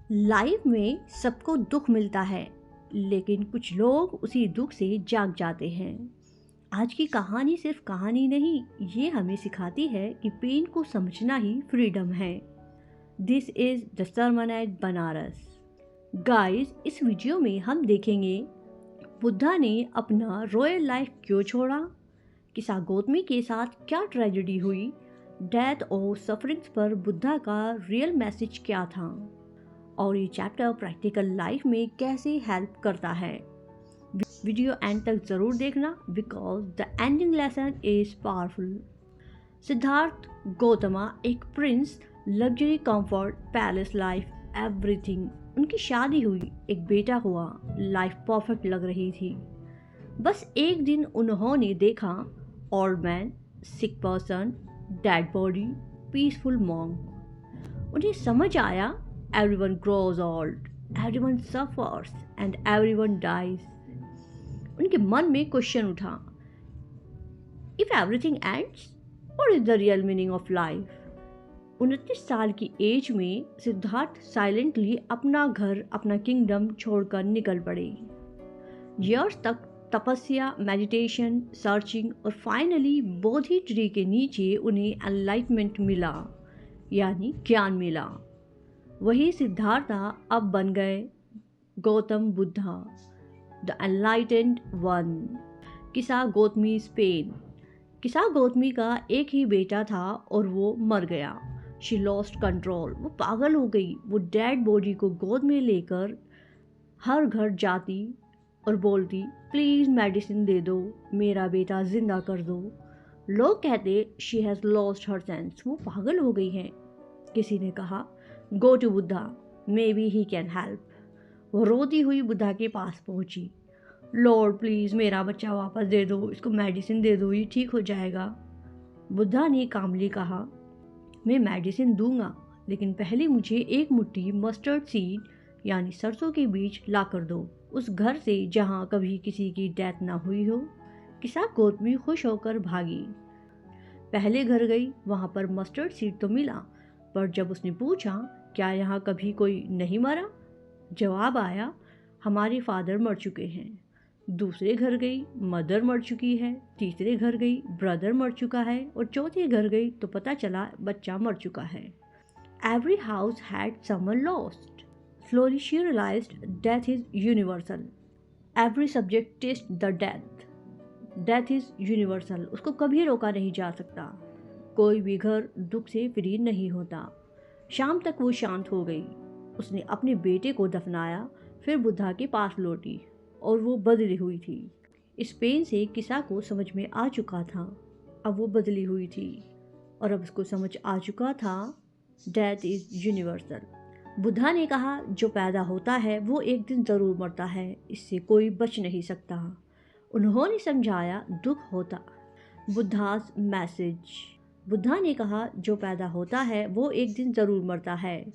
Life में सबको दुख मिलता है, लेकिन कुछ लोग उसी दुख से जाग जाते हैं। आज की कहानी सिर्फ कहानी नहीं, ये हमें सिखाती है कि पेन को समझना ही फ्रीडम है। This is the sermon at Banaras. Guys, इस वीडियो में हम देखेंगे बुद्धा ने अपना रॉयल लाइफ क्यों छोड़ा, किसा गौतमी के साथ क्या ट्रेजेडी हुई, डेथ और सफरिंग्स पर बुद्धा का रियल मैसेज क्या था, और ये चैप्टर प्रैक्टिकल लाइफ में कैसे हेल्प करता है। वीडियो एंड तक ज़रूर देखना because the ending lesson is powerful. Siddhartha Gautama एक prince, luxury comfort, palace life, everything. उनकी शादी हुई, एक बेटा हुआ, लाइफ परफेक्ट लग रही थी। बस एक दिन उन्होंने देखा ओल्ड मैन, सिक person, dead body, peaceful monk. उन्हें समझ आया everyone grows old, everyone suffers and everyone dies. उनके मन में क्वेश्चन उठा, if everything ends, what is the real meaning of life? 29 साल की एज में सिद्धार्थ साइलेंटली अपना घर, अपना किंगडम छोड़कर निकल पड़े। ईयर्स तक तपस्या, मेडिटेशन, सर्चिंग और फाइनली बोधि ट्री के नीचे उन्हें एनलाइटमेंट मिला, यानी ज्ञान मिला। वही सिद्धार्थ अब बन गए Gautam Buddha, the enlightened one. किसा गौतमी स्पेन। किसा गौतमी का एक ही बेटा था और वो मर गया। शी लॉस्ट कंट्रोल, वो पागल हो गई। वो डेड बॉडी को गोद में लेकर हर घर जाती और बोलती, प्लीज़ मेडिसिन दे दो, मेरा बेटा जिंदा कर दो। लोग कहते she has lost her sense, वो पागल हो गई है। किसी ने कहा, go to Buddha, may be he can help. वो रोती हुई बुद्धा के पास पहुंची। लॉर्ड प्लीज़ मेरा बच्चा वापस दे दो, इसको मेडिसिन दे दो, ये ठीक हो जाएगा। बुद्धा ने कामली कहा, मैं मेडिसिन दूंगा, लेकिन पहले मुझे एक मुट्ठी मस्टर्ड सीड यानी सरसों के बीज ला कर दो, उस घर से जहाँ कभी किसी की डेथ ना हुई हो। किसा गौतमी खुश होकर भागी। पहले घर गई, वहाँ पर मस्टर्ड सीड तो मिला, पर जब उसने पूछा क्या यहाँ कभी कोई नहीं मरा, जवाब आया, हमारे फादर मर चुके हैं। दूसरे घर गई, मदर मर चुकी है। तीसरे घर गई, ब्रदर मर चुका है। और चौथे घर गई तो पता चला बच्चा मर चुका है। Every house had someone lost. Slowly she realised death is universal. Every subject test the death. Death is universal, उसको कभी रोका नहीं जा सकता। कोई भी घर दुख से फ्री नहीं होता। शाम तक वो शांत हो गई। उसने अपने बेटे को दफनाया, फिर बुद्धा के पास लौटी और वो बदली हुई थी। इस पेन से किसा को समझ में आ चुका था, अब वो बदली हुई थी और अब उसको समझ आ चुका था डेथ इज यूनिवर्सल। बुद्धा ने कहा, जो पैदा होता है वो एक दिन ज़रूर मरता है, इससे कोई बच नहीं सकता। उन्होंने समझाया दुख होता। Buddhas message. बुद्धा ने कहा, जो पैदा होता है वो एक दिन ज़रूर मरता है,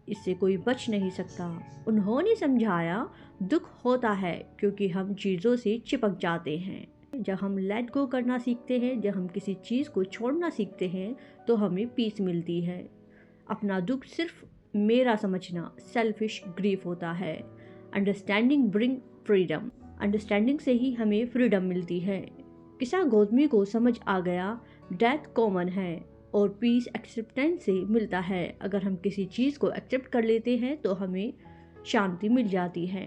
इससे कोई बच नहीं सकता। उन्होंने समझाया दुख होता है क्योंकि हम चीज़ों से चिपक जाते हैं। जब हम लेट गो करना सीखते हैं, जब हम किसी चीज़ को छोड़ना सीखते हैं, तो हमें पीस मिलती है। अपना दुख सिर्फ मेरा समझना सेल्फिश ग्रीफ होता है। Understanding bring freedom. अंडरस्टैंडिंग से ही हमें फ्रीडम मिलती है। किसा गौतमी को समझ आ गया डेथ कॉमन है और पीस एक्सेप्टेंस से मिलता है। अगर हम किसी चीज़ को एक्सेप्ट कर लेते हैं तो हमें शांति मिल जाती है।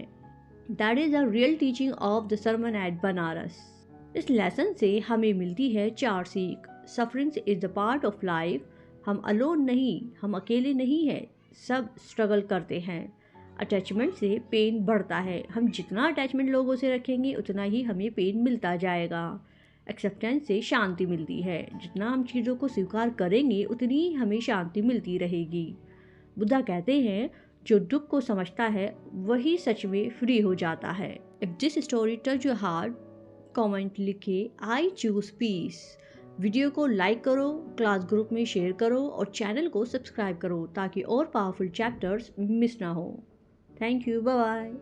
That is the real teaching of the sermon at Banaras. इस लेसन से हमें मिलती है 4 सीख। Sufferings is the part of life. हम अलोन नहीं, हम अकेले नहीं हैं, सब स्ट्रगल करते हैं। अटैचमेंट से पेन बढ़ता है। हम जितना अटैचमेंट लोगों से रखेंगे उतना ही हमें पेन मिलता जाएगा। एक्सेप्टेंस से शांति मिलती है। जितना हम चीज़ों को स्वीकार करेंगे उतनी ही हमें शांति मिलती रहेगी। बुद्धा कहते हैं, जो दुख को समझता है वही सच में फ्री हो जाता है। If this story touch your heart, comment लिखे आई चूज पीस। वीडियो को लाइक करो, क्लास ग्रुप में शेयर करो और चैनल को सब्सक्राइब करो ताकि और पावरफुल चैप्टर्स मिस ना हो। Thank you, bye bye.